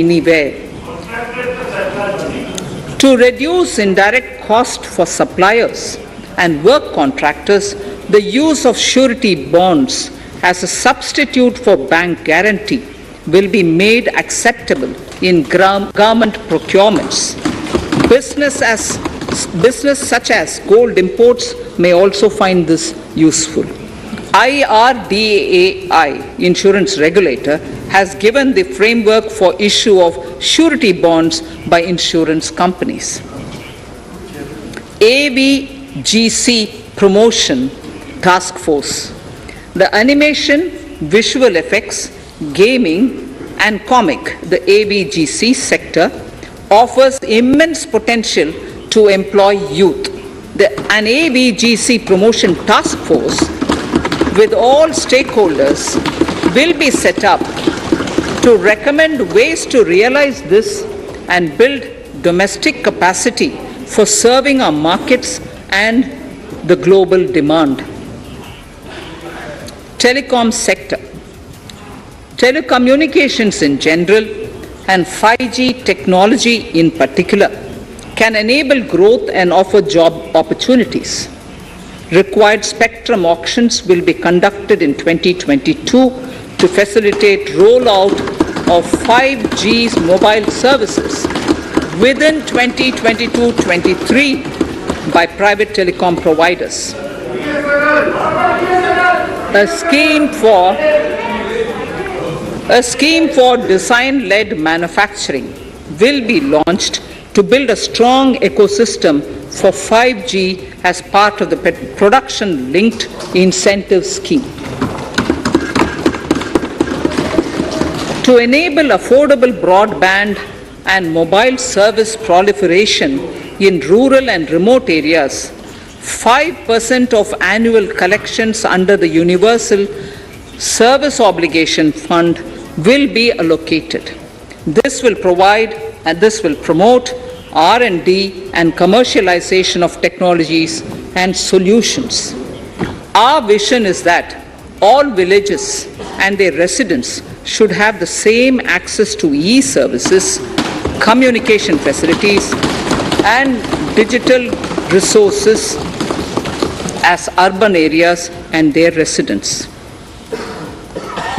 anywhere. To reduce indirect cost for suppliers and work contractors, the use of surety bonds as a substitute for bank guarantee will be made acceptable in government procurements. Business such as gold imports may also find this useful. IRDAI, insurance regulator, has given the framework for issue of surety bonds by insurance companies. AVGC Promotion Task Force. The animation, visual effects, gaming and comic, the AVGC sector, offers immense potential to employ youth. An AVGC Promotion Task Force with all stakeholders will be set up to recommend ways to realize this and build domestic capacity for serving our markets and the global demand. Telecom sector. Telecommunications in general and 5G technology in particular can enable growth and offer job opportunities. Required spectrum auctions will be conducted in 2022 to facilitate rollout of 5G mobile services within 2022-23 by private telecom providers. A scheme for design-led manufacturing will be launched to build a strong ecosystem for 5G as part of the production-linked incentive scheme. To enable affordable broadband and mobile service proliferation in rural and remote areas, 5% of annual collections under the Universal Service Obligation Fund will be allocated. This will promote R&D and commercialization of technologies and solutions. Our vision is that all villages and their residents should have the same access to e-services, communication facilities, and digital resources as urban areas and their residents.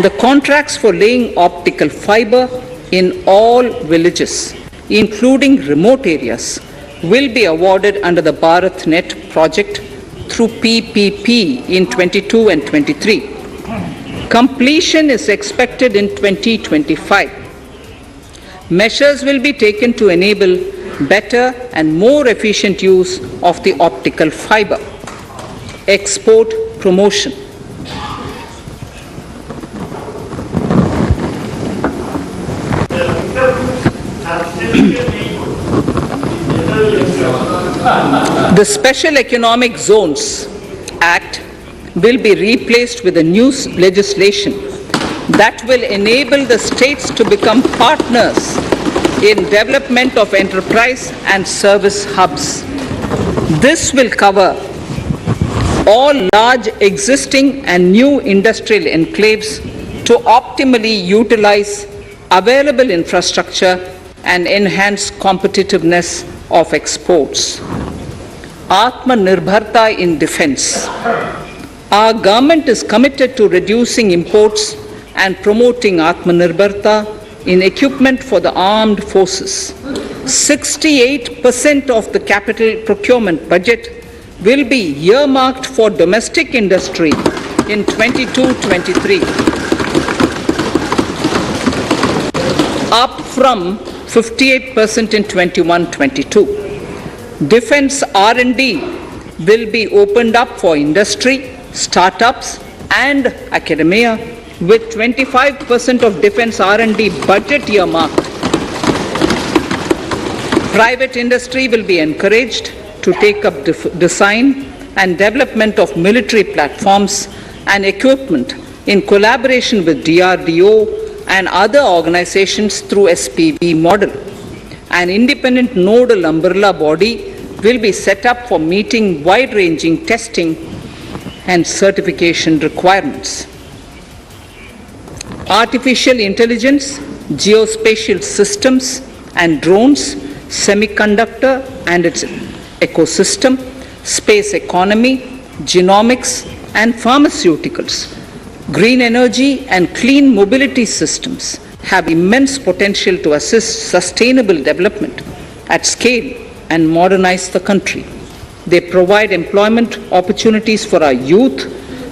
The contracts for laying optical fiber in all villages, including remote areas, will be awarded under the BharatNet project through PPP in 22 and 23. Completion is expected in 2025. Measures will be taken to enable better and more efficient use of the optical fiber. Export promotion. The Special Economic Zones Act will be replaced with a new legislation that will enable the states to become partners in development of enterprise and service hubs. This will cover all large existing and new industrial enclaves to optimally utilize available infrastructure and enhance competitiveness of exports. Atmanirbharta in defense. Our government is committed to reducing imports and promoting Atmanirbharta in equipment for the armed forces. 68% of the capital procurement budget will be earmarked for domestic industry in 22-23, up from 58% in 21-22. Defense R&D will be opened up for industry, startups and academia, with 25% of defense R&D budget earmarked. Private industry will be encouraged to take up design and development of military platforms and equipment in collaboration with DRDO and other organizations through SPV model. An independent nodal umbrella body will be set up for meeting wide-ranging testing and certification requirements. Artificial intelligence, geospatial systems and drones, semiconductor and its ecosystem, space economy, genomics and pharmaceuticals. Green energy and clean mobility systems have immense potential to assist sustainable development at scale and modernize the country. They provide employment opportunities for our youth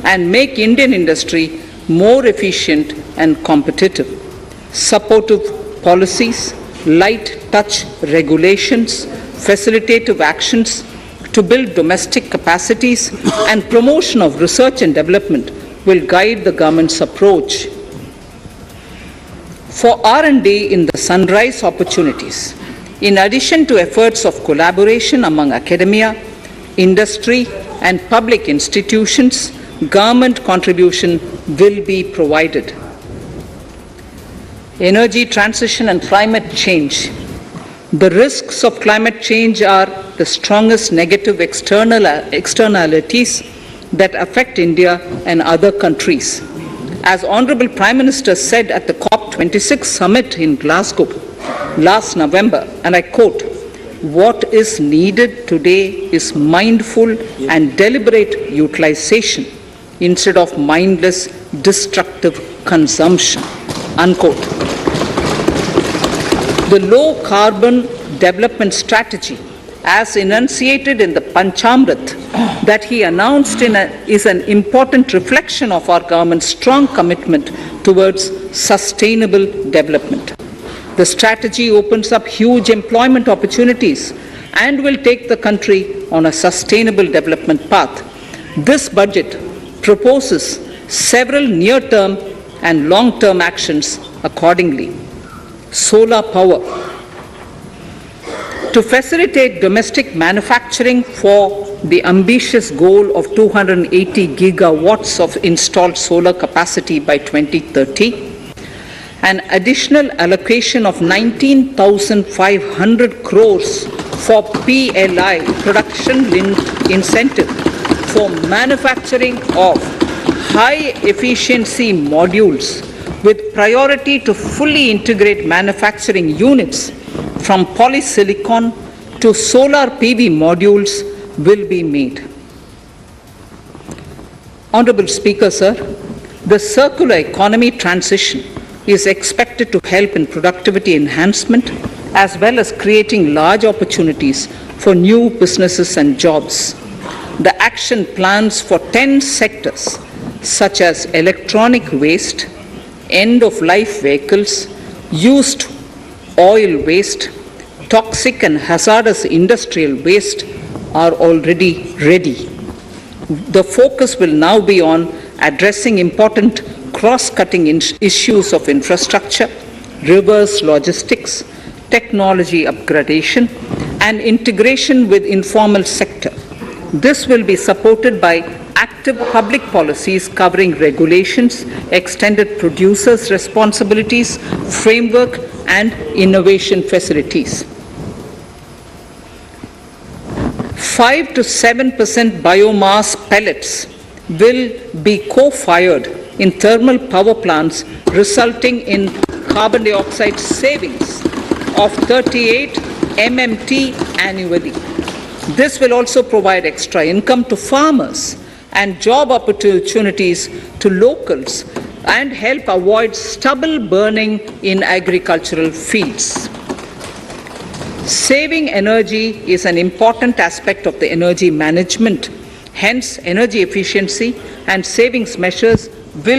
and make Indian industry more efficient and competitive. Supportive policies, light touch regulations, facilitative actions to build domestic capacities and promotion of research and development will guide the government's approach. For R&D in the sunrise opportunities, in addition to efforts of collaboration among academia, industry and public institutions, government contribution will be provided. Energy transition and climate change. The risks of climate change are the strongest negative externalities that affect India and other countries. As Honorable Prime Minister said at the COP26 summit in Glasgow last November, and I quote, "What is needed today is mindful and deliberate utilization instead of mindless, destructive consumption," unquote. The low-carbon development strategy, as enunciated in the Panchamrit that he announced is an important reflection of our government's strong commitment towards sustainable development. The strategy opens up huge employment opportunities and will take the country on a sustainable development path. This budget proposes several near-term and long-term actions accordingly. Solar power. To facilitate domestic manufacturing for the ambitious goal of 280 gigawatts of installed solar capacity by 2030, an additional allocation of 19,500 crores for PLI, production-linked incentive, for manufacturing of high-efficiency modules with priority to fully integrate manufacturing units from polysilicon to solar PV modules will be made. Honorable Speaker, sir, the circular economy transition is expected to help in productivity enhancement as well as creating large opportunities for new businesses and jobs. The action plans for 10 sectors such as electronic waste, end-of-life vehicles, used oil waste, toxic and hazardous industrial waste are already ready. The focus will now be on addressing important cross-cutting issues of infrastructure, reverse logistics, technology upgradation, and integration with informal sector. This will be supported by active public policies covering regulations, extended producers' responsibilities, framework, and innovation facilities. 5 to 7% biomass pellets will be co-fired in thermal power plants, resulting in carbon dioxide savings of 38 MMT annually. This will also provide extra income to farmers and job opportunities to locals and help avoid stubble burning in agricultural fields. Saving energy is an important aspect of the energy management. Hence, energy efficiency and savings measures will